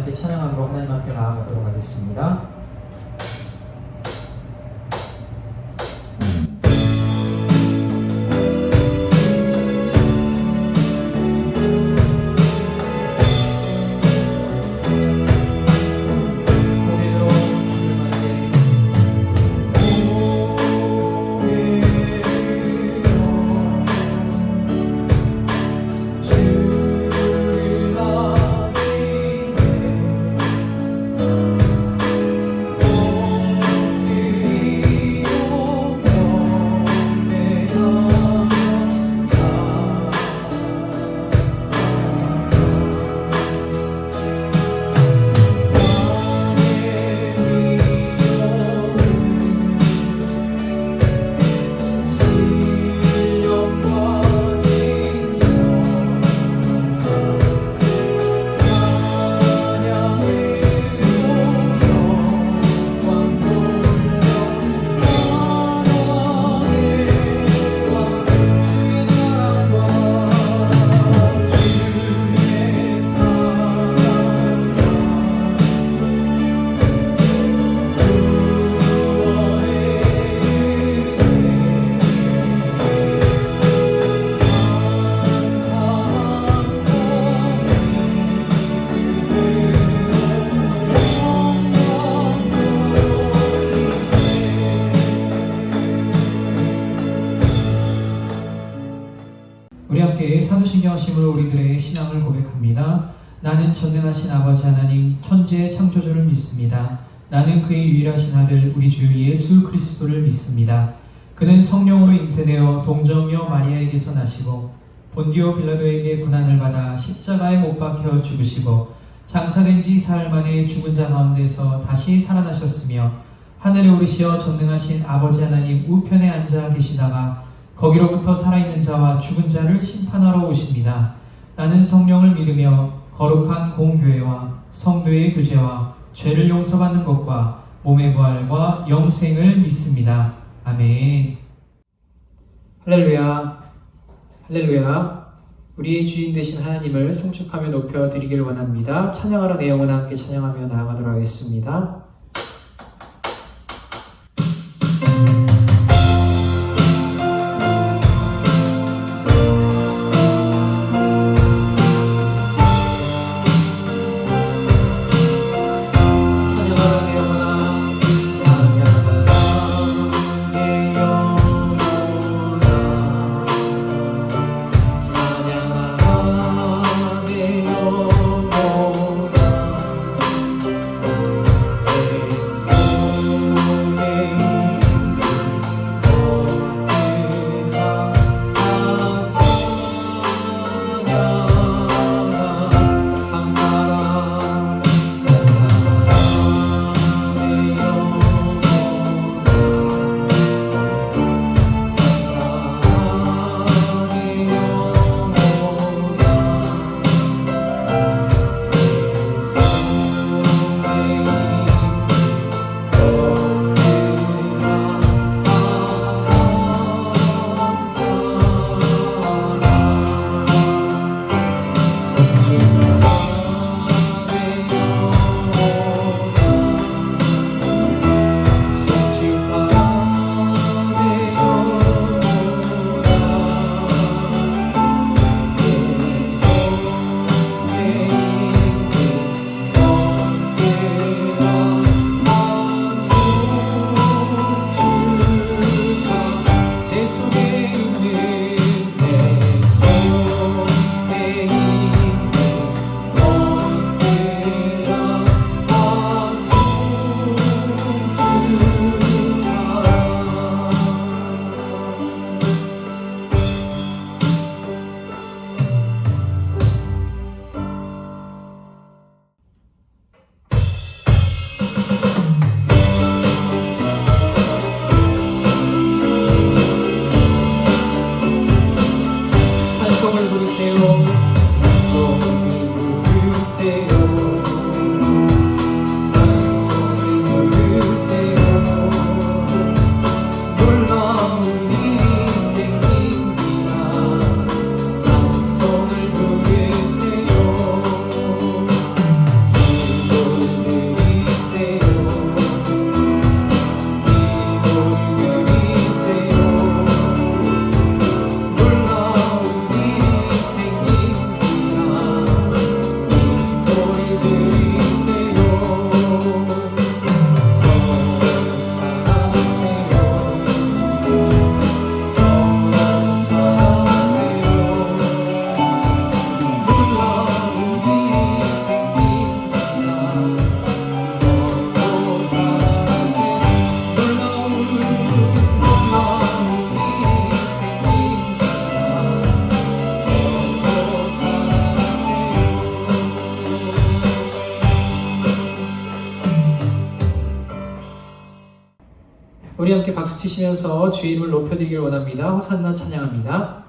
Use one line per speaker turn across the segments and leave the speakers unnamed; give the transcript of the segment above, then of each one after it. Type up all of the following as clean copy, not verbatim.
함께 찬양함으로 하나님 앞에 나아가도록 하겠습니다. 우리 함께 사도신경 하심으로 우리들의 신앙을 고백합니다. 나는 전능하신 아버지 하나님 천지의 창조주를 믿습니다. 나는 그의 유일하신 아들 우리 주 예수 그리스도를 믿습니다. 그는 성령으로 잉태되어 동정녀 마리아에게서 나시고 본디오 빌라도에게 고난을 받아 십자가에 못 박혀 죽으시고 장사된 지 사흘 만에 죽은 자 가운데서 다시 살아나셨으며 하늘에 오르시어 전능하신 아버지 하나님 우편에 앉아 계시다가 거기로부터 살아있는 자와 죽은 자를 심판하러 오십니다. 나는 성령을 믿으며 거룩한 공교회와 성도의 교제와 죄를 용서받는 것과 몸의 부활과 영생을 믿습니다. 아멘. 할렐루야, 할렐루야. 우리의 주인 되신 하나님을 송축하며 높여드리기를 원합니다. 찬양하러 내용은 함께 찬양하며 나아가도록 하겠습니다. 우리 함께 박수 치시면서 주의 이름을 높여드리길 원합니다. 호산나 찬양합니다.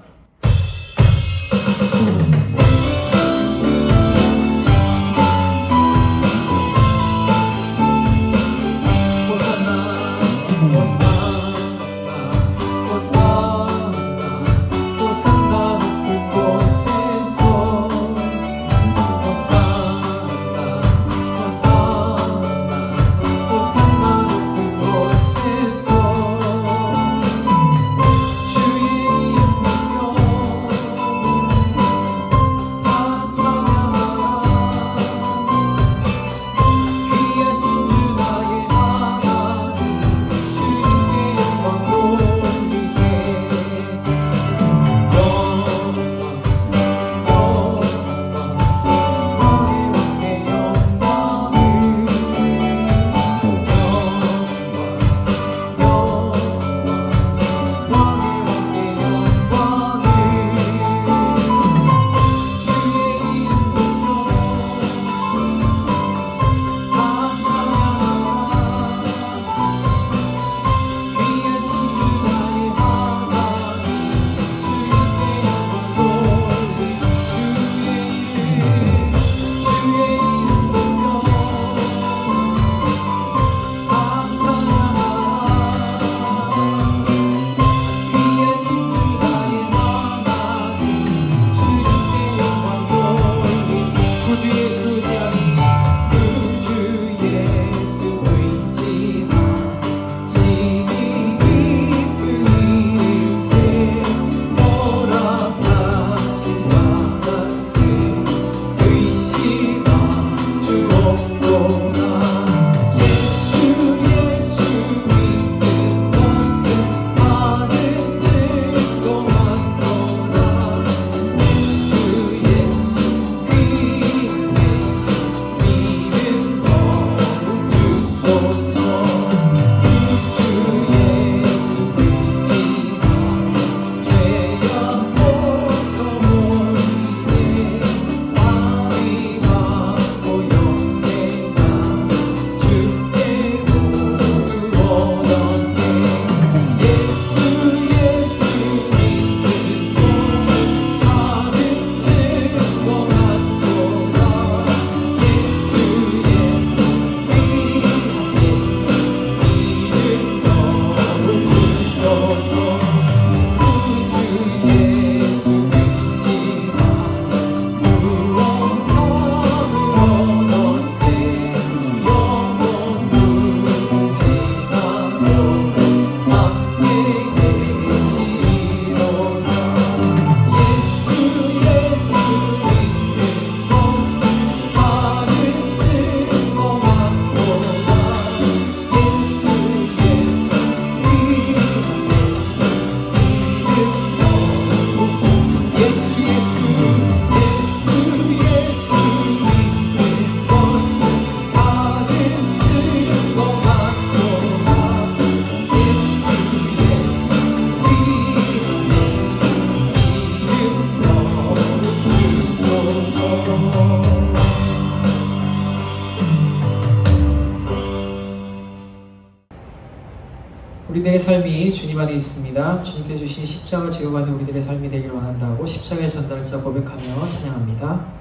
우리들의 삶이 주님 안에 있습니다. 주님께 주신 십자가 지고 가는 우리들의 삶이 되길 원한다고 십자가의 전달자 고백하며 찬양합니다.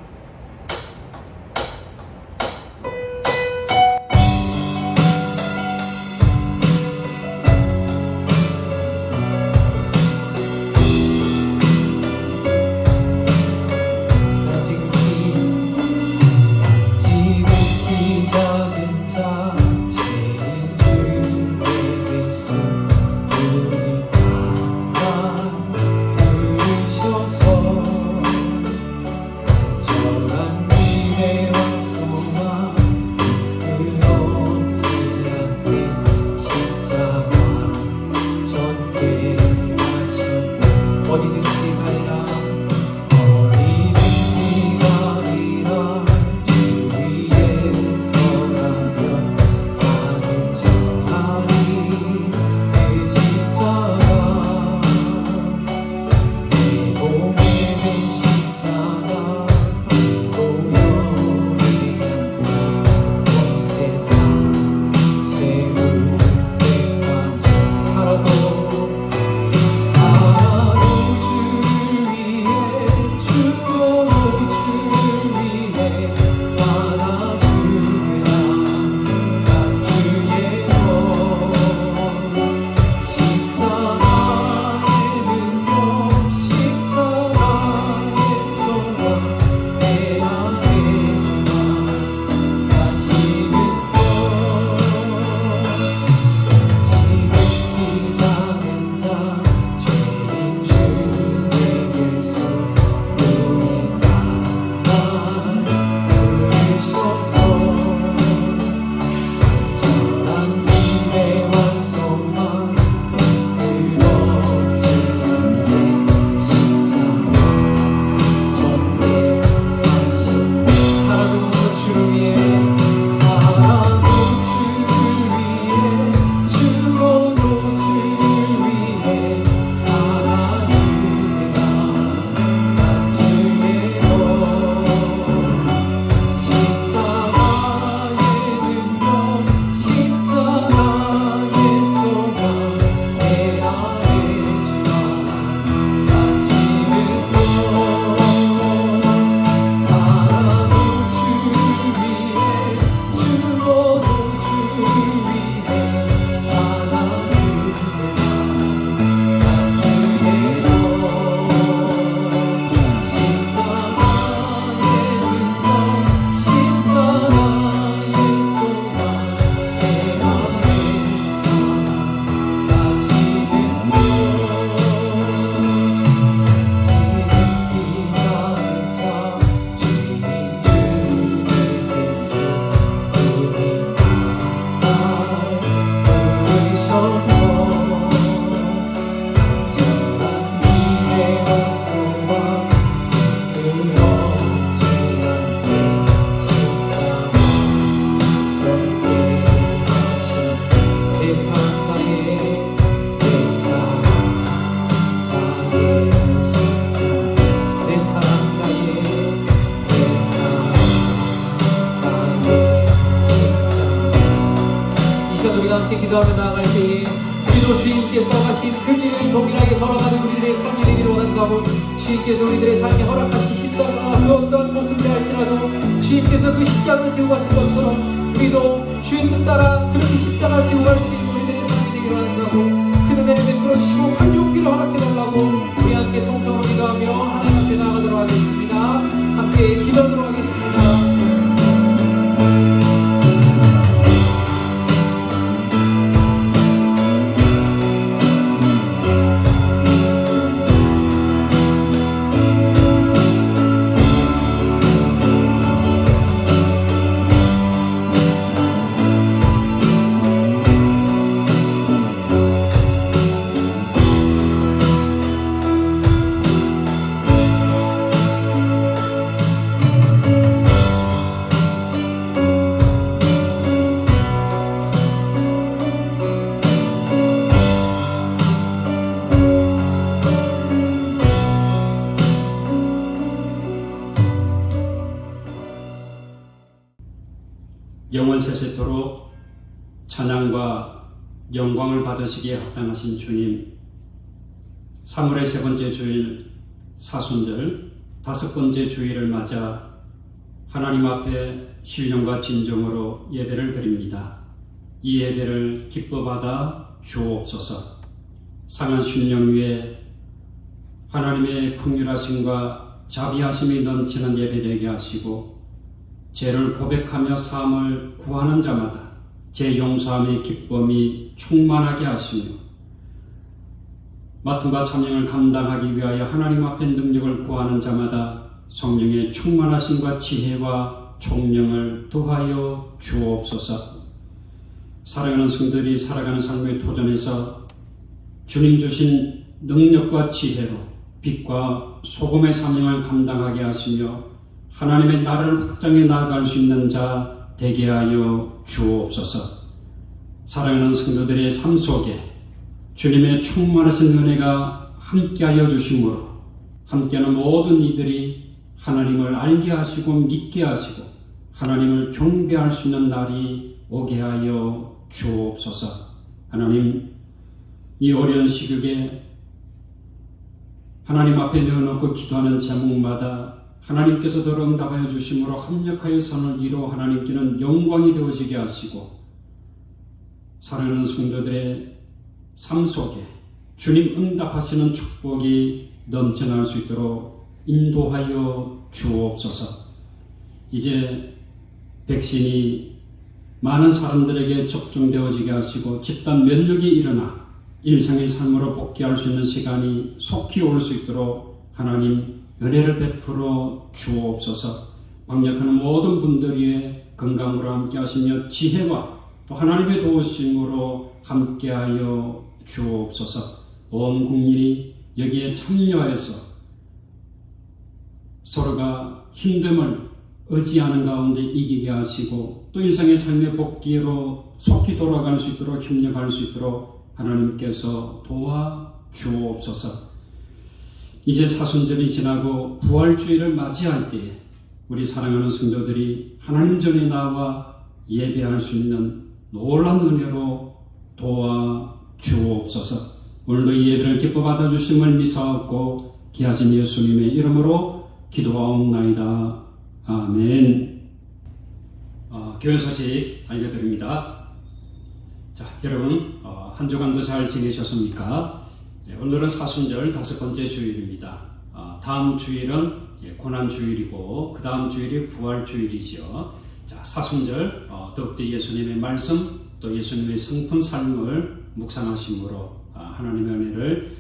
함께 기도하며 나아갈 때에 우리도 주님께서 가신 그 길을 동일하게 걸어가는 우리들의 삶이 되기를 원한다 하고, 주님께서 우리들의 삶에 허락하신 십자가 그 어떤 모습이라 할지라도 주님께서 그 십자가를 지고 가신 것처럼 우리도 주님 뜻 따라 그렇게 십자가를 지고 갈 수 있는 우리들의 삶이 되기를 원한다고, 그 은혜를 베풀어 주시고 큰 용기를 허락해달라고 우리 함께 통성으로 기도하며 하나님 앞에 나아가도록 하겠습니다. 함께 기도하도록 하겠습니다.
영원 세세토록 찬양과 영광을 받으시기에 합당하신 주님, 3월의 세 번째 주일 사순절 다섯 번째 주일을 맞아 하나님 앞에 신령과 진정으로 예배를 드립니다. 이 예배를 기뻐 받아 주옵소서. 상한 심령 위에 하나님의 풍휼하심과 자비하심이 넘치는 예배 되게 하시고, 죄를 고백하며 사함을 구하는 자마다 죄 용서함의 기쁨이 충만하게 하시며, 맡음과 사명을 감당하기 위하여 하나님 앞에 능력을 구하는 자마다 성령의 충만하심과 지혜와 총명을 더하여 주옵소서. 사랑하는 성도들이 살아가는 삶의 도전에서 주님 주신 능력과 지혜로 빛과 소금의 사명을 감당하게 하시며 하나님의 나라를 확장해 나아갈 수 있는 자 되게 하여 주옵소서. 사랑하는 성도들의 삶 속에 주님의 충만하신 은혜가 함께하여 주심으로 함께하는 모든 이들이 하나님을 알게 하시고 믿게 하시고 하나님을 경배할 수 있는 날이 오게 하여 주옵소서. 하나님, 이 어려운 시국에 하나님 앞에 내어놓고 기도하는 제목마다 하나님께서 더 응답하여 주심으로 합력하여 선을 이루어 하나님께는 영광이 되어지게 하시고, 사랑하는 성도들의 삶 속에 주님 응답하시는 축복이 넘쳐날 수 있도록 인도하여 주옵소서. 이제 백신이 많은 사람들에게 접종되어지게 하시고 집단 면역이 일어나 일상의 삶으로 복귀할 수 있는 시간이 속히 올 수 있도록 하나님 은혜를 베풀어 주옵소서. 방역하는 모든 분들이 건강으로 함께 하시며 지혜와 또 하나님의 도우심으로 함께하여 주옵소서. 온 국민이 여기에 참여해서 서로가 힘듦을 의지하는 가운데 이기게 하시고 또 일상의 삶의 복귀로 속히 돌아갈 수 있도록 협력할 수 있도록 하나님께서 도와 주옵소서. 이제 사순절이 지나고 부활주일을 맞이할 때에 우리 사랑하는 성도들이 하나님 전에 나와 예배할 수 있는 놀라운 은혜로 도와 주옵소서. 오늘도 이 예배를 기뻐 받아주심을 믿사옵고 귀하신 예수님의 이름으로 기도하옵나이다. 아멘. 교회 소식 알려드립니다. 자, 여러분 한 주간도 잘 지내셨습니까? 오늘은 사순절 다섯 번째 주일입니다. 다음 주일은 고난주일이고 그 다음 주일이 부활주일이죠. 자, 사순절 더욱더 예수님의 말씀 또 예수님의 성품 삶을 묵상하심으로 하나님의 은혜를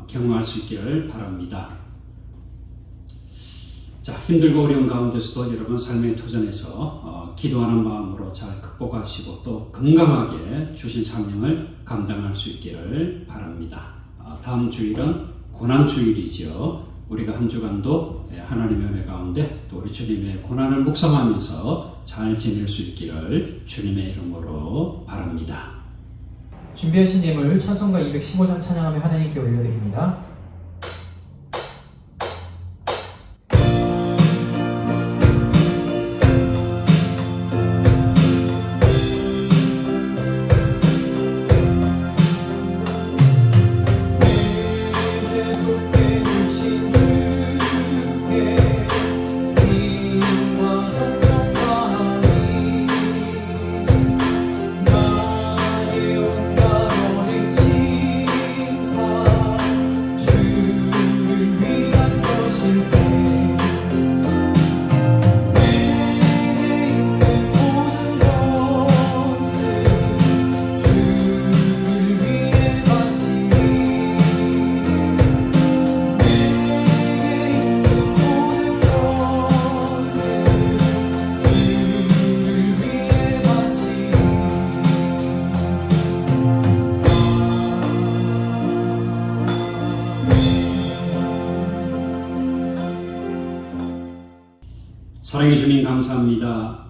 경험할 수 있기를 바랍니다. 자, 힘들고 어려운 가운데서도 여러분 삶의 도전에서 기도하는 마음으로 잘 극복하시고 또 건강하게 주신 사명을 감당할 수 있기를 바랍니다. 다음 주일은 고난주일이죠. 우리가 한 주간도 하나님의 은혜 가운데 또 우리 주님의 고난을 묵상하면서 잘 지낼 수 있기를 주님의 이름으로 바랍니다.
준비하신 예물 찬송가 215장 찬양하며 하나님께 올려드립니다.
사랑의 주님 감사합니다.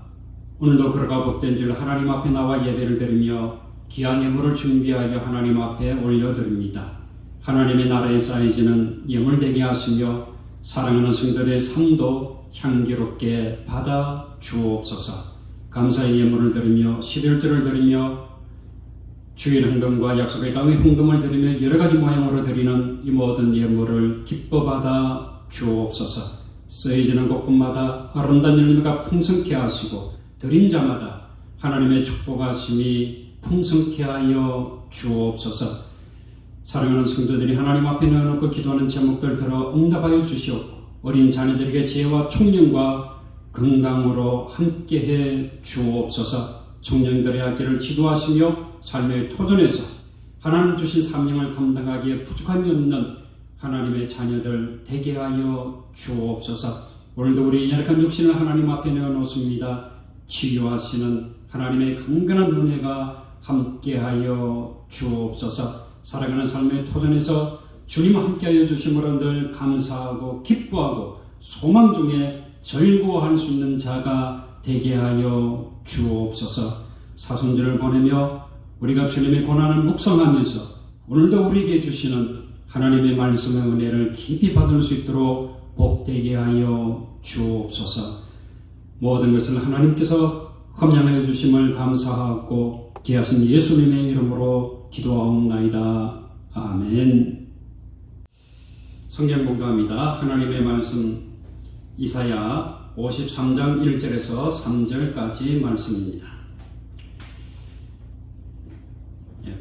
오늘도 그러가 복된 줄 하나님 앞에 나와 예배를 드리며 귀한 예물을 준비하여 하나님 앞에 올려드립니다. 하나님의 나라에 쌓여지는 예물 되게 하시며 사랑하는 성도들의 삶도 향기롭게 받아 주옵소서. 감사의 예물을 드리며 11조를 드리며 주일 헌금과 약속의 땅의 헌금을 드리며 여러 가지 모양으로 드리는 이 모든 예물을 기뻐 받아 주옵소서. 쓰여지는 곳곳마다 아름다운 열매가 풍성케 하시고 드린 자마다 하나님의 축복하심이 풍성케 하여 주옵소서. 사랑하는 성도들이 하나님 앞에 내어놓고 기도하는 제목들 들어 응답하여 주시옵고 어린 자녀들에게 지혜와 총명과 건강으로 함께해 주옵소서. 청년들의 학교를 지도하시며 삶의 토전에서 하나님 주신 사명을 감당하기에 부족함이 없는 하나님의 자녀들 되게 하여 주옵소서. 오늘도 우리 연약한 육신을 하나님 앞에 내어놓습니다. 치유하시는 하나님의 강건한 은혜가 함께하여 주옵소서. 살아가는 삶의 토전에서 주님 함께하여 주심으로 늘 감사하고 기뻐하고 소망 중에 즐거워할 수 있는 자가 되게 하여 주옵소서. 사손들을 보내며 우리가 주님의 고난을 묵상하면서 오늘도 우리에게 주시는 하나님의 말씀의 은혜를 깊이 받을 수 있도록 복되게 하여 주옵소서. 모든 것을 하나님께서 험양하여 주심을 감사하고 귀하신 예수님의 이름으로 기도하옵나이다. 아멘. 성경 봉독합니다. 하나님의 말씀 이사야 53장 1절에서 3절까지 말씀입니다.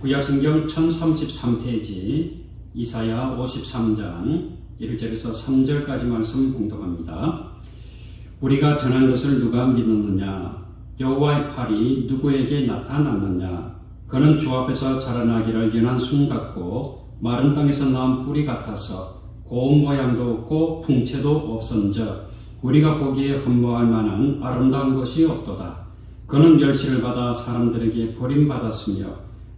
구약성경 1033페이지 이사야 53장 1절에서 3절까지 말씀 봉독합니다. 우리가 전한 것을 누가 믿었느냐? 여호와의 팔이 누구에게 나타났느냐? 그는 주 앞에서 자라나기를 연한 순 같고 마른 땅에서 나온 뿌리 같아서 고운 모양도 없고 풍채도 없은즉 우리가 보기에 흠모할 만한 아름다운 것이 없도다. 그는 멸시를 받아 사람들에게 버림받았으며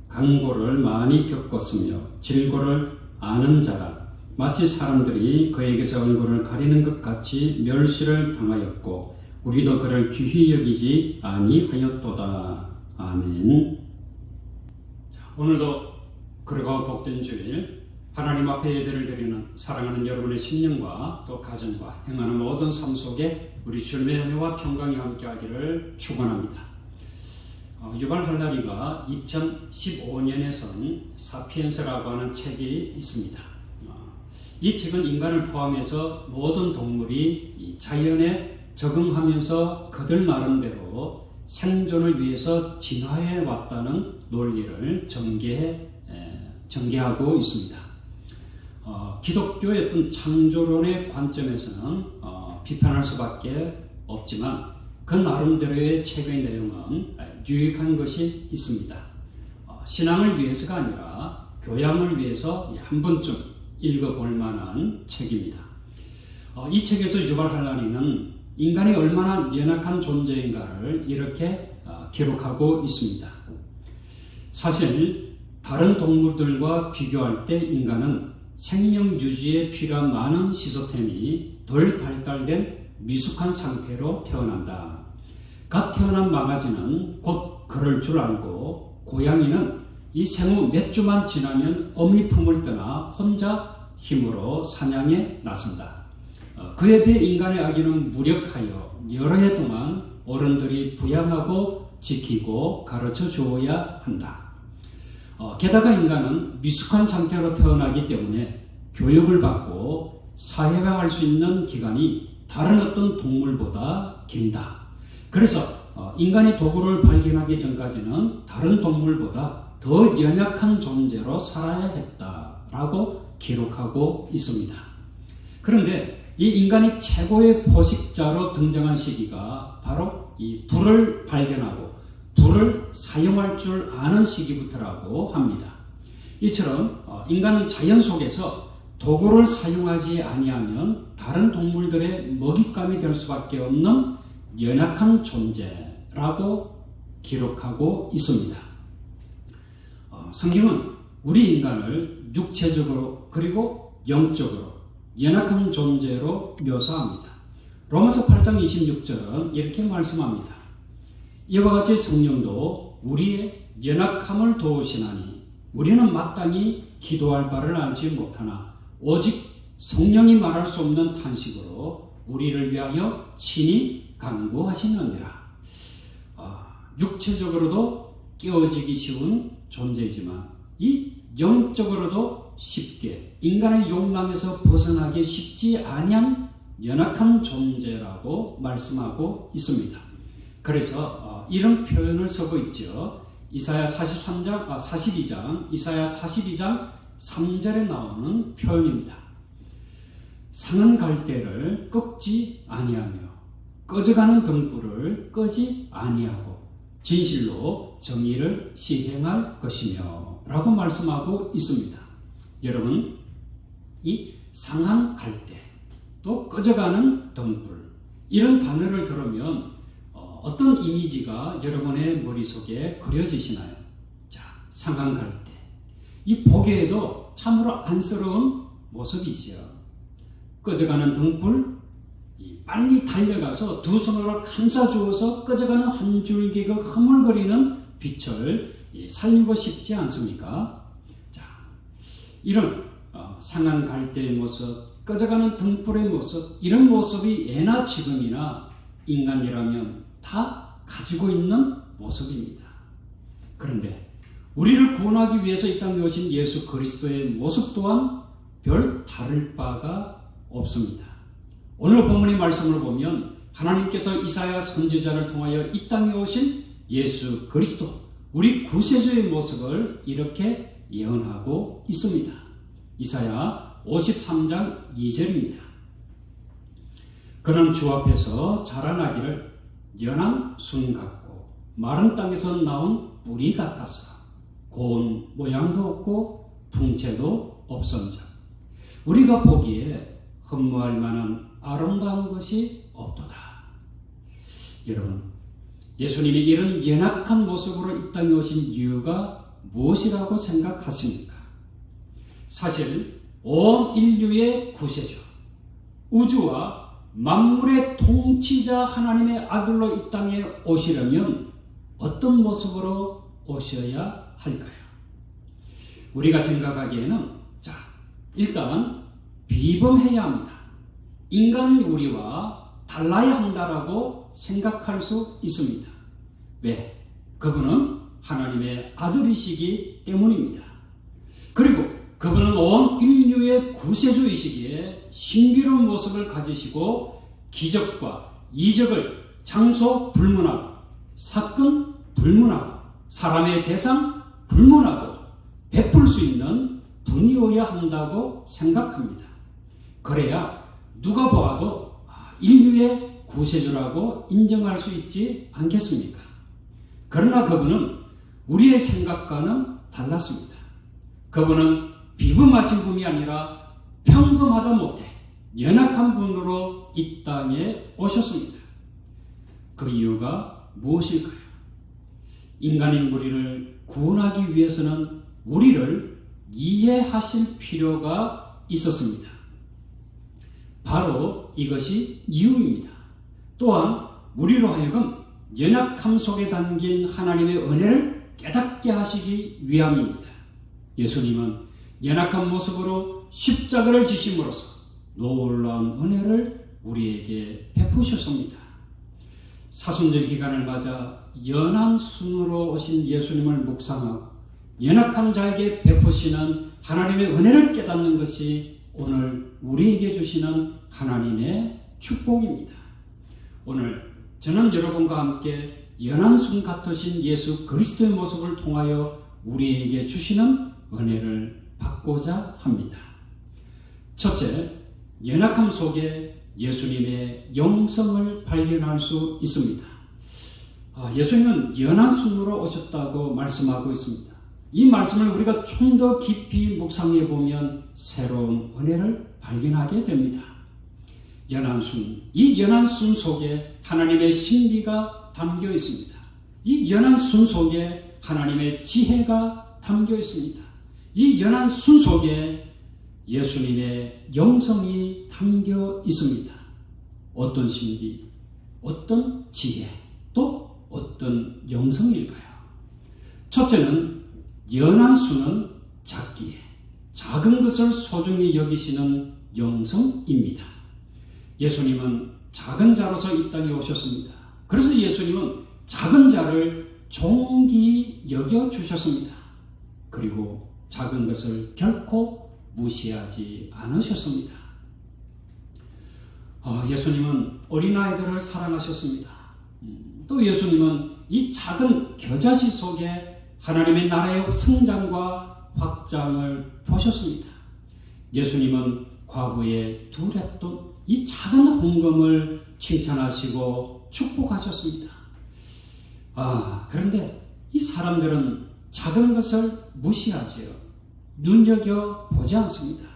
강고를 많이 겪었으며 질고를 아는 자라. 마치 사람들이 그에게서 얼굴을 가리는 것 같이 멸시를 당하였고 우리도 그를 귀히 여기지 아니하였도다. 아멘. 오늘도 그러고 복된 주일 하나님 앞에 예배를 드리는 사랑하는 여러분의 심령과 또 가정과 행하는 모든 삶 속에 우리 주님의 은혜와 평강이 함께하기를 축원합니다. 유발 할라리가 2015년에 쓴 사피엔스라고 하는 책이 있습니다. 이 책은 인간을 포함해서 모든 동물이 자연에 적응하면서 그들 나름대로 생존을 위해서 진화해 왔다는 논리를 전개하고 있습니다. 기독교의 어떤 창조론의 관점에서는 비판할 수밖에 없지만 그 나름대로의 책의 내용은 유익한 것이 있습니다. 신앙을 위해서가 아니라 교양을 위해서 한 번쯤 읽어볼 만한 책입니다. 이 책에서 유발 할라리는 인간이 얼마나 연약한 존재인가를 이렇게 기록하고 있습니다. 사실 다른 동물들과 비교할 때 인간은 생명 유지에 필요한 많은 시스템이 덜 발달된 미숙한 상태로 태어난다. 갓 태어난 망아지는 곧 그럴 줄 알고 고양이는 이 생후 몇 주만 지나면 어미 품을 떠나 혼자 힘으로 사냥에 나선다. 그에 비해 인간의 아기는 무력하여 여러 해 동안 어른들이 부양하고 지키고 가르쳐 주어야 한다. 게다가 인간은 미숙한 상태로 태어나기 때문에 교육을 받고 사회화할 수 있는 기간이 다른 어떤 동물보다 길다. 그래서 인간이 도구를 발견하기 전까지는 다른 동물보다 더 연약한 존재로 살아야 했다라고 기록하고 있습니다. 그런데 이 인간이 최고의 포식자로 등장한 시기가 바로 이 불을 발견하고 불을 사용할 줄 아는 시기부터라고 합니다. 이처럼 인간은 자연 속에서 도구를 사용하지 아니하면 다른 동물들의 먹잇감이 될 수밖에 없는 연약한 존재라고 기록하고 있습니다. 성경은 우리 인간을 육체적으로 그리고 영적으로 연약한 존재로 묘사합니다. 로마서 8장 26절은 이렇게 말씀합니다. 이와 같이 성령도 우리의 연약함을 도우시나니 우리는 마땅히 기도할 바를 알지 못하나 오직 성령이 말할 수 없는 탄식으로 우리를 위하여 친히 간구하시느니라. 육체적으로도 깨어지기 쉬운 존재이지만 이 영적으로도 쉽게 인간의 욕망에서 벗어나기 쉽지 아니한 연약한 존재라고 말씀하고 있습니다. 그래서 이런 표현을 쓰고 있죠. 이사야 42장 이사야 42장 3절에 나오는 표현입니다. 상한 갈대를 꺾지 아니하며 꺼져가는 등불을 끄지 아니하고 진실로 정의를 시행할 것이며 라고 말씀하고 있습니다. 여러분, 이 상한 갈대 또 꺼져가는 등불 이런 단어를 들으면 어떤 이미지가 여러분의 머릿속에 그려지시나요? 자, 상한 갈대. 이 보기에도 참으로 안쓰러운 모습이지요. 꺼져가는 등불, 빨리 달려가서 두 손으로 감싸주어서 꺼져가는 한 줄기 그 흐물거리는 빛을 살리고 싶지 않습니까? 자, 이런 상한 갈대의 모습, 꺼져가는 등불의 모습, 이런 모습이 예나 지금이나 인간이라면 다 가지고 있는 모습입니다. 그런데 우리를 구원하기 위해서 이 땅에 오신 예수 그리스도의 모습 또한 별 다를 바가 없습니다. 오늘 본문의 말씀을 보면 하나님께서 이사야 선지자를 통하여 이 땅에 오신 예수 그리스도, 우리 구세주의 모습을 이렇게 예언하고 있습니다. 이사야 53장 2절입니다. 그는 주 앞에서 자라나기를 연한 순 같고 마른 땅에서 나온 뿌리 같아서 고운 모양도 없고 풍채도 없은즉 우리가 보기에 흠모할 만한 아름다운 것이 없도다. 여러분, 예수님이 이런 연약한 모습으로 이 땅에 오신 이유가 무엇이라고 생각하십니까? 사실 온 인류의 구세주, 우주와 만물의 통치자 하나님의 아들로 이 땅에 오시려면 어떤 모습으로 오셔야 할까요? 우리가 생각하기에는 일단 비범해야 합니다. 인간은 우리와 달라야 한다라고 생각할 수 있습니다. 왜? 그분은 하나님의 아들이시기 때문입니다. 그리고 그분은 온 인류의 구세주이시기에 신비로운 모습을 가지시고 기적과 이적을 장소 불문하고 사건 불문하고 사람의 대상 불문하고 베풀 수 있는 분이어야 한다고 생각합니다. 그래야 누가 보아도 인류의 구세주라고 인정할 수 있지 않겠습니까? 그러나 그분은 우리의 생각과는 달랐습니다. 그분은 비범하신 분이 아니라 평범하다 못해 연약한 분으로 이 땅에 오셨습니다. 그 이유가 무엇일까요? 인간인 우리를 구원하기 위해서는 우리를 이해하실 필요가 있었습니다. 바로 이것이 이유입니다. 또한 우리로 하여금 연약함 속에 담긴 하나님의 은혜를 깨닫게 하시기 위함입니다. 예수님은 연약한 모습으로 십자가를 지심으로써 놀라운 은혜를 우리에게 베푸셨습니다. 사순절 기간을 맞아 연한 순으로 오신 예수님을 묵상하고 연약한 자에게 베푸시는 하나님의 은혜를 깨닫는 것이 오늘 우리에게 주시는 하나님의 축복입니다. 오늘 저는 여러분과 함께 연한 순 같으신 예수 그리스도의 모습을 통하여 우리에게 주시는 은혜를 받고자 합니다. 첫째, 연약함 속에 예수님의 영성을 발견할 수 있습니다. 예수님은 연한 순으로 오셨다고 말씀하고 있습니다. 이 말씀을 우리가 좀 더 깊이 묵상해 보면 새로운 은혜를 발견하게 됩니다. 연한 순, 이 연한 순 속에 하나님의 신비가 담겨 있습니다. 이 연한 순 속에 하나님의 지혜가 담겨 있습니다. 이 연한 순 속에 예수님의 영성이 담겨 있습니다. 어떤 신비, 어떤 지혜, 또 어떤 영성일까요? 첫째는 연한 수는 작기에 작은 것을 소중히 여기시는 영성입니다. 예수님은 작은 자로서 이 땅에 오셨습니다. 그래서 예수님은 작은 자를 존귀히 여겨주셨습니다. 그리고 작은 것을 결코 무시하지 않으셨습니다. 예수님은 어린아이들을 사랑하셨습니다. 또 예수님은 이 작은 겨자씨 속에 하나님의 나라의 성장과 확장을 보셨습니다. 예수님은 과부의 두 랩돈 이 작은 헌금을 칭찬하시고 축복하셨습니다. 그런데 이 사람들은 작은 것을 무시하지요. 눈여겨보지 않습니다.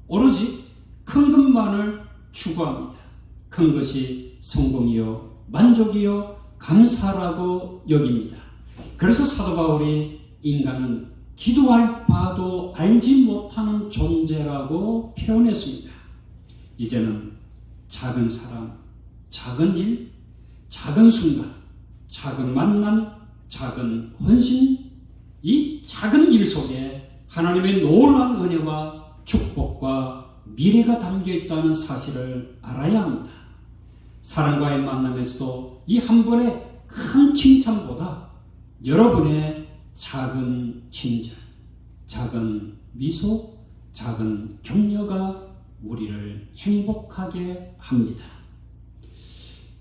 오로지 큰 것만을 추구합니다. 큰 것이 성공이요, 만족이요, 감사라고 여깁니다. 그래서 사도 바울이 인간은 기도할 바도 알지 못하는 존재라고 표현했습니다. 이제는 작은 사람, 작은 일, 작은 순간, 작은 만남, 작은 헌신, 이 작은 일 속에 하나님의 놀라운 은혜와 축복과 미래가 담겨 있다는 사실을 알아야 합니다. 사람과의 만남에서도 이 한 번의 큰 칭찬보다 여러분의 작은 친절, 작은 미소, 작은 격려가 우리를 행복하게 합니다.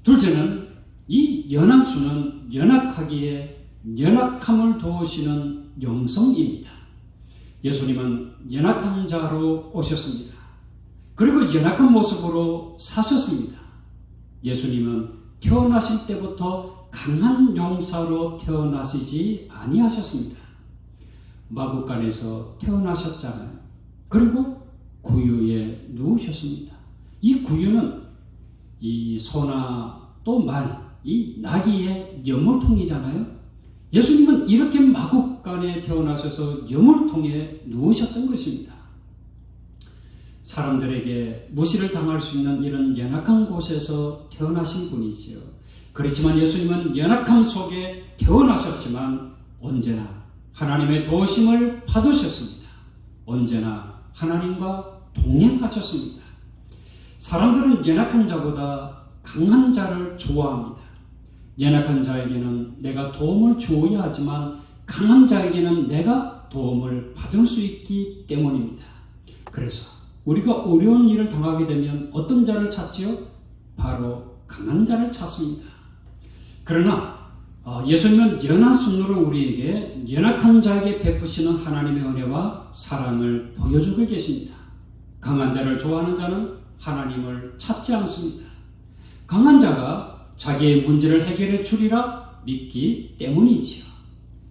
둘째는 이 연한 수는 연약하기에 연약함을 도우시는 영성입니다. 예수님은 연약한 자로 오셨습니다. 그리고 연약한 모습으로 사셨습니다. 예수님은 태어나실 때부터 강한 용사로 태어나시지 아니하셨습니다. 마구간에서 태어나셨잖아요. 그리고 구유에 누우셨습니다. 이 구유는 이 소나 또 말, 이 나귀의 여물통이잖아요. 예수님은 이렇게 마구간에 태어나셔서 여물통에 누우셨던 것입니다. 사람들에게 무시를 당할 수 있는 이런 연약한 곳에서 태어나신 분이지요. 그렇지만 예수님은 연약함 속에 태어나셨지만 언제나 하나님의 도우심을 받으셨습니다. 언제나 하나님과 동행하셨습니다. 사람들은 연약한 자보다 강한 자를 좋아합니다. 연약한 자에게는 내가 도움을 주어야 하지만 강한 자에게는 내가 도움을 받을 수 있기 때문입니다. 그래서 우리가 어려운 일을 당하게 되면 어떤 자를 찾지요? 바로 강한 자를 찾습니다. 그러나 예수님은 연한 손으로 우리에게 연약한 자에게 베푸시는 하나님의 은혜와 사랑을 보여주고 계십니다. 강한 자를 좋아하는 자는 하나님을 찾지 않습니다. 강한 자가 자기의 문제를 해결해 주리라 믿기 때문이지요.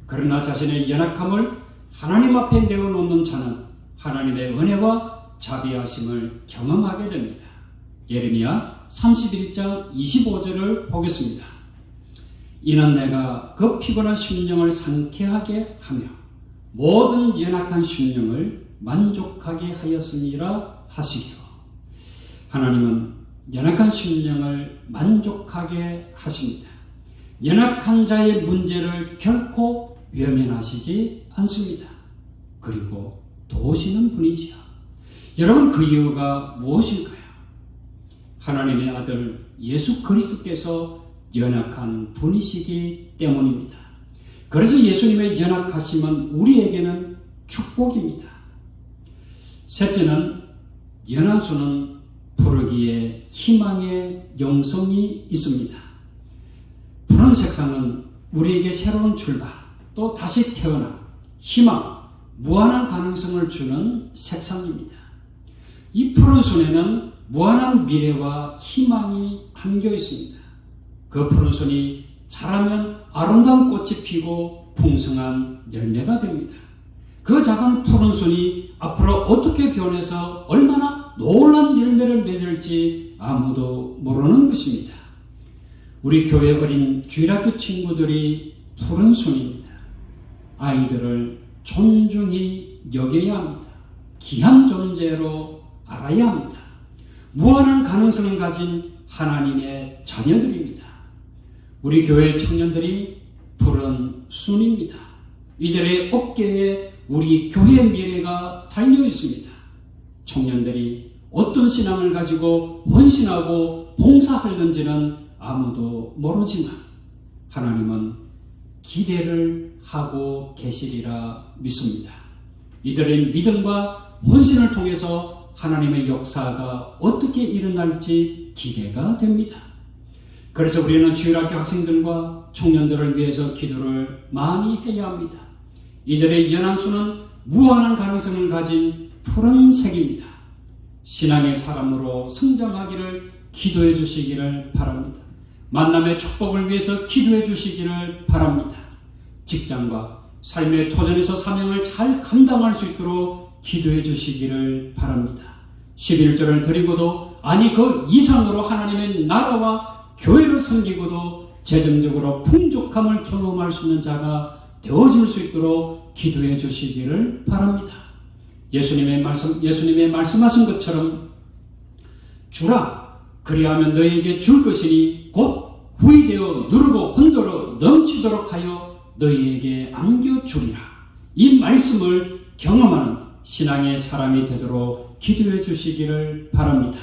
그러나 자신의 연약함을 하나님 앞에 내어놓는 자는 하나님의 은혜와 자비하심을 경험하게 됩니다. 예레미야 31장 25절을 보겠습니다. 이는 내가 그 피곤한 심령을 상쾌하게 하며 모든 연약한 심령을 만족하게 하였음이라 하시기로. 하나님은 연약한 심령을 만족하게 하십니다. 연약한 자의 문제를 결코 외면하시지 않습니다. 그리고 도우시는 분이지요. 여러분, 그 이유가 무엇일까요? 하나님의 아들 예수 그리스도께서 연약한 분이시기 때문입니다. 그래서 예수님의 연약하심은 우리에게는 축복입니다. 셋째는 연한 수는 푸르기에 희망의 영성이 있습니다. 푸른 색상은 우리에게 새로운 출발, 또 다시 태어남, 희망, 무한한 가능성을 주는 색상입니다. 이 푸른 손에는 무한한 미래와 희망이 담겨 있습니다. 그 푸른 손이 자라면 아름다운 꽃이 피고 풍성한 열매가 됩니다. 그 작은 푸른 손이 앞으로 어떻게 변해서 얼마나 놀라운 열매를 맺을지 아무도 모르는 것입니다. 우리 교회 어린 주일학교 친구들이 푸른 손입니다. 아이들을 존중히 여겨야 합니다. 귀한 존재로 알아야 합니다. 무한한 가능성을 가진 하나님의 자녀들입니다. 우리 교회 청년들이 푸른 순입니다. 이들의 어깨에 우리 교회의 미래가 달려 있습니다. 청년들이 어떤 신앙을 가지고 헌신하고 봉사하는지는 아무도 모르지만 하나님은 기대를 하고 계시리라 믿습니다. 이들의 믿음과 헌신을 통해서 하나님의 역사가 어떻게 일어날지 기대가 됩니다. 그래서 우리는 주일학교 학생들과 청년들을 위해서 기도를 많이 해야 합니다. 이들의 연한수는 무한한 가능성을 가진 푸른색입니다. 신앙의 사람으로 성장하기를 기도해 주시기를 바랍니다. 만남의 축복을 위해서 기도해 주시기를 바랍니다. 직장과 삶의 도전에서 사명을 잘 감당할 수 있도록 기도해 주시기를 바랍니다. 11조를 드리고도 아니 그 이상으로 하나님의 나라와 교회를 섬기고도 재정적으로 풍족함을 경험할 수 있는 자가 되어질 수 있도록 기도해 주시기를 바랍니다. 예수님의 말씀하신 것처럼 주라 그리하면 너희에게 줄 것이니 곧 후이되어 누르고 혼도로 넘치도록 하여 너희에게 안겨주리라. 이 말씀을 경험하는 신앙의 사람이 되도록 기도해 주시기를 바랍니다.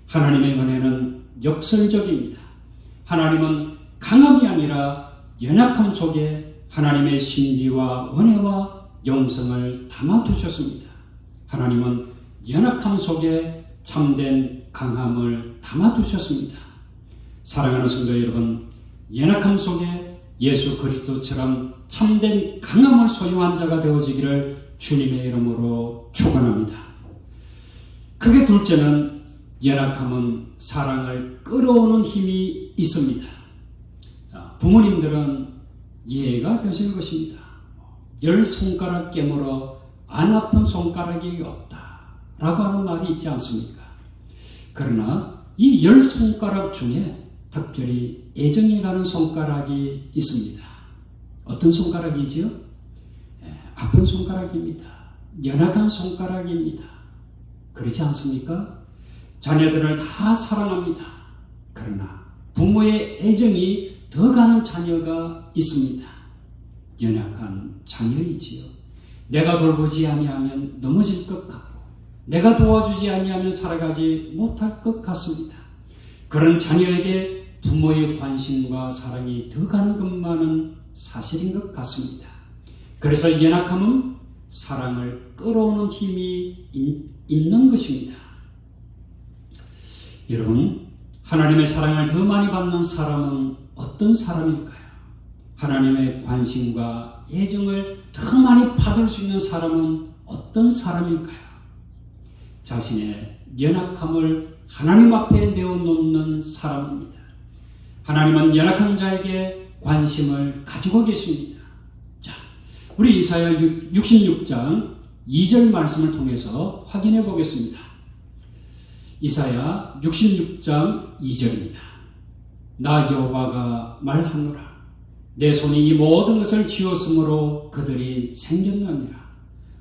하나님의 은혜는 역설적입니다. 하나님은 강함이 아니라 연약함 속에 하나님의 신비와 은혜와 영성을 담아두셨습니다. 하나님은 연약함 속에 참된 강함을 담아두셨습니다. 사랑하는 성도 여러분, 연약함 속에 예수 그리스도처럼 참된 강함을 소유한 자가 되어지기를 주님의 이름으로 축원합니다. 크게 둘째는 연약함은 사랑을 끌어오는 힘이 있습니다. 부모님들은 이해가 되실 것입니다. 10손가락 깨물어 안 아픈 손가락이 없다 라고 하는 말이 있지 않습니까? 그러나 이 10손가락 중에 특별히 애정이 가는 손가락이 있습니다. 어떤 손가락이지요? 아픈 손가락입니다. 연약한 손가락입니다. 그렇지 않습니까? 자녀들을 다 사랑합니다. 그러나 부모의 애정이 더 가는 자녀가 있습니다. 연약한 자녀이지요. 내가 돌보지 아니하면 넘어질 것 같고 내가 도와주지 아니하면 살아가지 못할 것 같습니다. 그런 자녀에게 부모의 관심과 사랑이 더 가는 것만은 사실인 것 같습니다. 그래서 연약함은 사랑을 끌어오는 힘이 있는 것입니다. 여러분, 하나님의 사랑을 더 많이 받는 사람은 어떤 사람일까요? 하나님의 관심과 애정을 더 많이 받을 수 있는 사람은 어떤 사람일까요? 자신의 연약함을 하나님 앞에 내어놓는 사람입니다. 하나님은 연약한 자에게 관심을 가지고 계십니다. 자, 우리 이사야 66장 2절 말씀을 통해서 확인해 보겠습니다. 이사야 66장 2절입니다. 나 여호와가 말하노라. 내 손이 이 모든 것을 지었으므로 그들이 생겼느니라.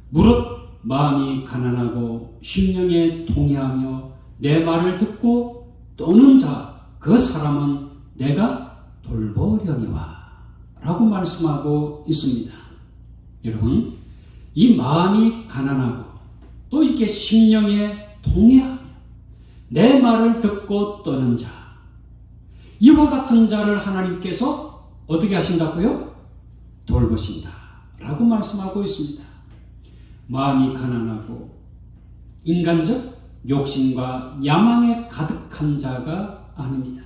무릇 마음이 가난하고 심령에 통해하며 내 말을 듣고 떠는 자 그 사람은 내가 돌보려니와 라고 말씀하고 있습니다. 여러분, 이 마음이 가난하고 또 이렇게 심령에 통해하며 내 말을 듣고 떠는 자, 이와 같은 자를 하나님께서 어떻게 하신다고요? 돌보신다 라고 말씀하고 있습니다. 마음이 가난하고 인간적 욕심과 야망에 가득한 자가 아닙니다.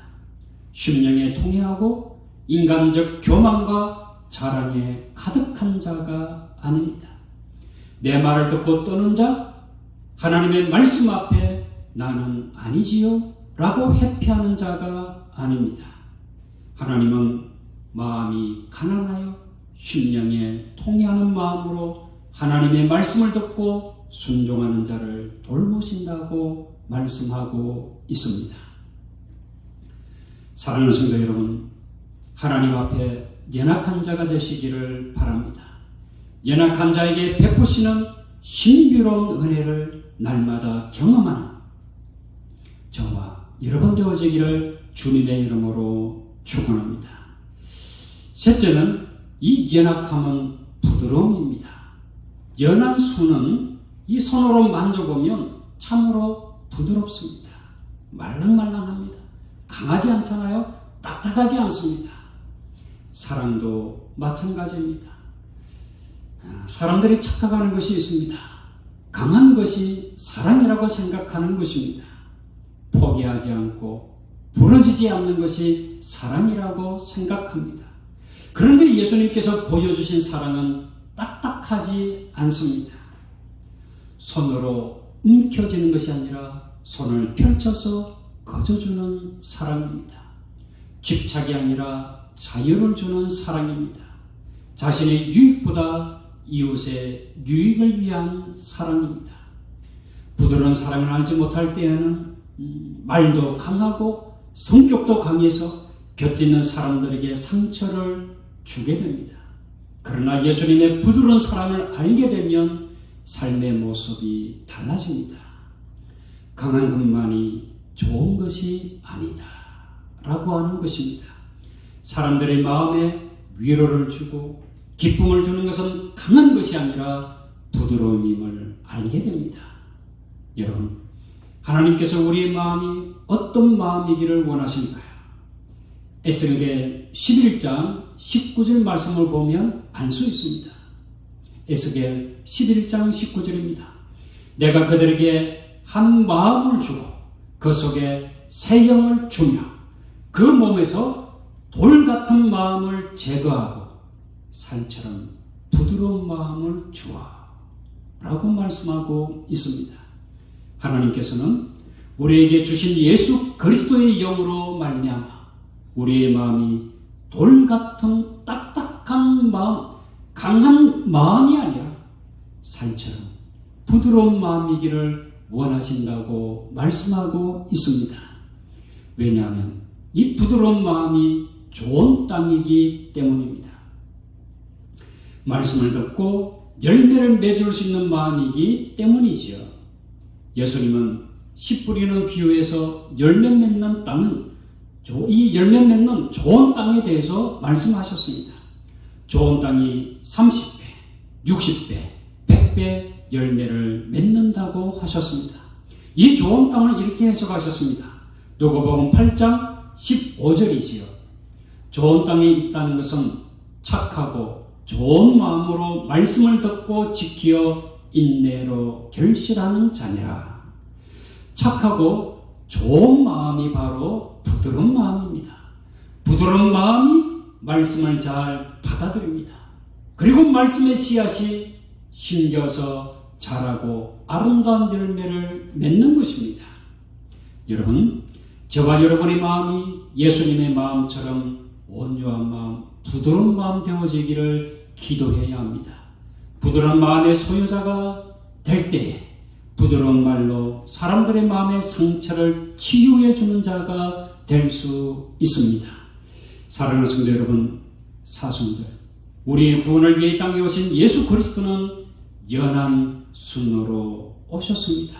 심령에 통해하고 인간적 교만과 자랑에 가득한 자가 아닙니다. 내 말을 듣고 떠는 자, 하나님의 말씀 앞에 나는 아니지요 라고 회피하는 자가 아닙니다. 하나님은 마음이 가난하여 심령에 통해하는 마음으로 하나님의 말씀을 듣고 순종하는 자를 돌보신다고 말씀하고 있습니다. 사랑하는 성도 여러분, 하나님 앞에 연약한 자가 되시기를 바랍니다. 연약한 자에게 베푸시는 신비로운 은혜를 날마다 경험하는 저와 여러 번 되어지기를 주님의 이름으로 축원합니다. 셋째는 이 연약함은 부드러움입니다. 연한 손은 이 손으로 만져보면 참으로 부드럽습니다. 말랑말랑합니다. 강하지 않잖아요. 딱딱하지 않습니다. 사랑도 마찬가지입니다. 사람들이 착각하는 것이 있습니다. 강한 것이 사랑이라고 생각하는 것입니다. 포기하지 않고 부러지지 않는 것이 사랑이라고 생각합니다. 그런데 예수님께서 보여주신 사랑은 딱딱하지 않습니다. 손으로 움켜쥐는 것이 아니라 손을 펼쳐서 거저주는 사랑입니다. 집착이 아니라 자유를 주는 사랑입니다. 자신의 유익보다 이웃의 유익을 위한 사랑입니다. 부드러운 사랑을 알지 못할 때에는 말도 강하고 성격도 강해서 곁에 있는 사람들에게 상처를 주게 됩니다. 그러나 예수님의 부드러운 사랑을 알게 되면 삶의 모습이 달라집니다. 강한 것만이 좋은 것이 아니다 라고 하는 것입니다. 사람들의 마음에 위로를 주고 기쁨을 주는 것은 강한 것이 아니라 부드러움임을 알게 됩니다. 여러분, 하나님께서 우리의 마음이 어떤 마음이기를 원하십니까요? 에스겔 11장 19절 말씀을 보면 알 수 있습니다. 에스겔 11장 19절입니다. 내가 그들에게 한 마음을 주고 그 속에 새 영을 주며 그 몸에서 돌 같은 마음을 제거하고 살처럼 부드러운 마음을 주어 라고 말씀하고 있습니다. 하나님께서는 우리에게 주신 예수 그리스도의 영으로 말미암아 우리의 마음이 돌 같은 딱딱한 마음, 강한 마음이 아니라 살처럼 부드러운 마음이기를 원하신다고 말씀하고 있습니다. 왜냐하면 이 부드러운 마음이 좋은 땅이기 때문입니다. 말씀을 듣고 열매를 맺을 수 있는 마음이기 때문이지요. 예수님은 씨 뿌리는 비유에서 열매 맺는 땅은 이 열매 맺는 좋은 땅에 대해서 말씀하셨습니다. 좋은 땅이 30배, 60배, 100배 열매를 맺는다고 하셨습니다. 이 좋은 땅을 이렇게 해석하셨습니다. 누가복음 8장 15절이지요. 좋은 땅에 있다는 것은 착하고 좋은 마음으로 말씀을 듣고 지키어 인내로 결실하는 자니라. 착하고 좋은 마음이 바로 부드러운 마음입니다. 부드러운 마음이 말씀을 잘 받아들입니다. 그리고 말씀의 씨앗이 심겨서 자라고 아름다운 열매를 맺는 것입니다. 여러분, 저와 여러분의 마음이 예수님의 마음처럼 온유한 마음, 부드러운 마음 되어지기를 기도해야 합니다. 부드러운 마음의 소유자가 될 때에 부드러운 말로 사람들의 마음의 상처를 치유해 주는 자가 될 수 있습니다. 사랑하는 성도 여러분, 사순절 우리의 구원을 위해 이 땅에 오신 예수 그리스도는 연한 순으로 오셨습니다.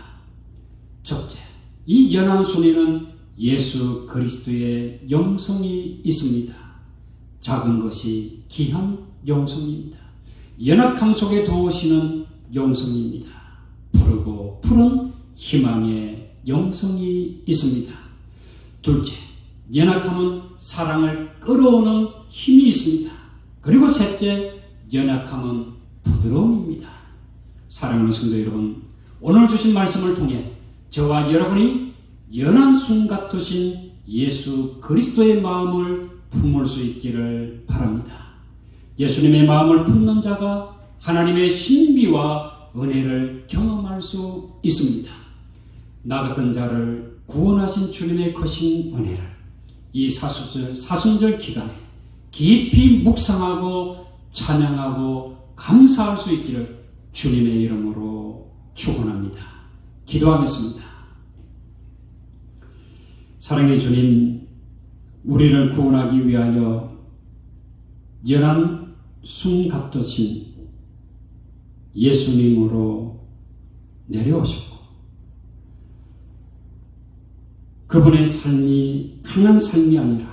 첫째, 이 연한 순에는 예수 그리스도의 영성이 있습니다. 작은 것이 귀한 영성입니다. 연약함 속에 도우시는 영성입니다. 푸르고 푸른 희망의 영성이 있습니다. 둘째, 연약함은 사랑을 끌어오는 힘이 있습니다. 그리고 셋째, 연약함은 부드러움입니다. 사랑하는 성도 여러분, 오늘 주신 말씀을 통해 저와 여러분이 연한 순 같으신 예수 그리스도의 마음을 품을 수 있기를 바랍니다. 예수님의 마음을 품는 자가 하나님의 신비와 은혜를 경험할 수 있습니다. 나 같은 자를 구원하신 주님의 크신 은혜를 이 사순절 기간에 깊이 묵상하고 찬양하고 감사할 수 있기를 주님의 이름으로 축원합니다. 기도하겠습니다. 사랑의 주님, 우리를 구원하기 위하여 연한 순 같으신 예수님으로 내려오셨고 그분의 삶이 강한 삶이 아니라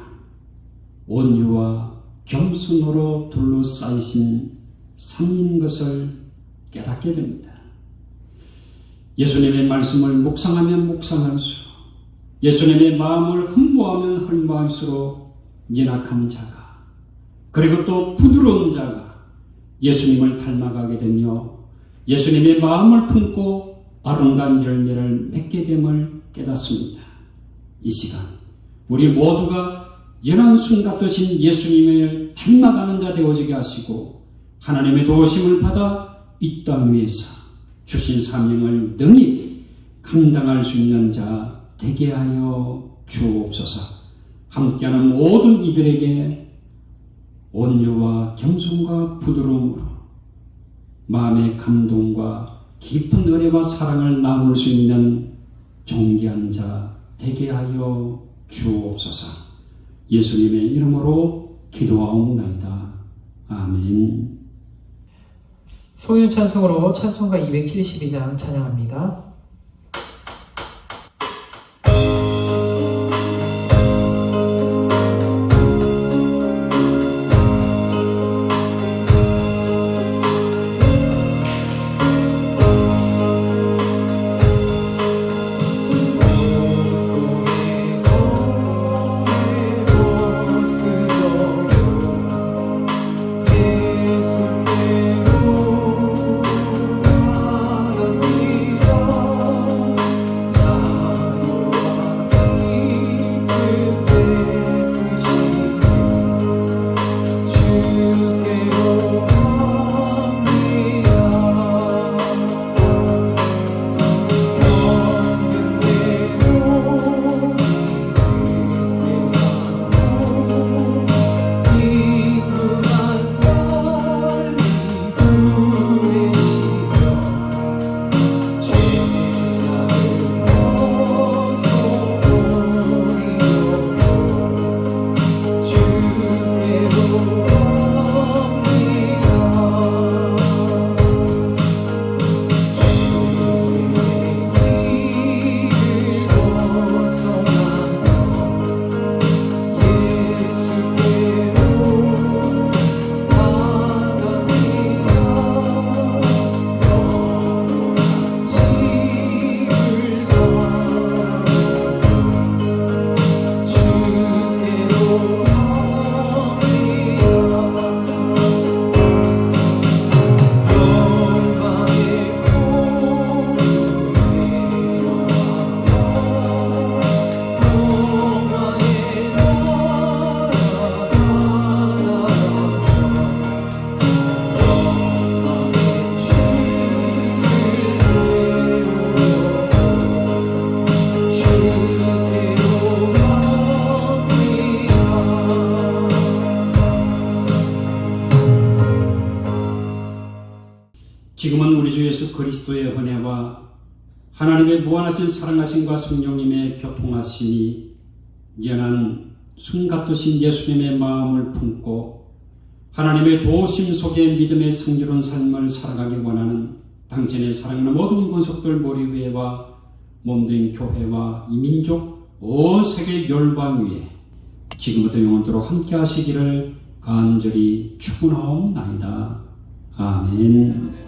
온유와 겸손으로 둘러싸이신 삶인 것을 깨닫게 됩니다. 예수님의 말씀을 묵상하면 묵상할수록, 예수님의 마음을 흠모하면 흠모할수록 연약한 자가, 그리고 또 부드러운 자가 예수님을 닮아가게 되며 예수님의 마음을 품고 아름다운 열매를 맺게 됨을 깨닫습니다. 이 시간 우리 모두가 연한순 같으신 예수님을 닮아가는 자 되어지게 하시고 하나님의 도우심을 받아 이 땅 위에서 주신 사명을 능히 감당할 수 있는 자 되게 하여 주옵소서. 함께하는 모든 이들에게 온유와 겸손과 부드러움으로 마음의 감동과 깊은 은혜와 사랑을 나눌 수 있는 존귀한 자 되게 하여 주옵소서. 예수님의 이름으로 기도하옵나이다. 아멘.
소유 찬송으로 찬송가 272장 찬양합니다.
지금은 우리 주 예수 그리스도의 은혜와 하나님의 무한하신 사랑하심과 성령님의 교통하심이 연한 순 같으신 예수님의 마음을 품고 하나님의 도우심 속에 믿음의 성결한 삶을 살아가기 원하는 당신의 사랑하는 모든 권속들 머리 위에와 몸된 교회와 이 민족 온 세계 열방 위에 지금부터 영원토록 함께 하시기를 간절히 축원하옵나이다. 아멘.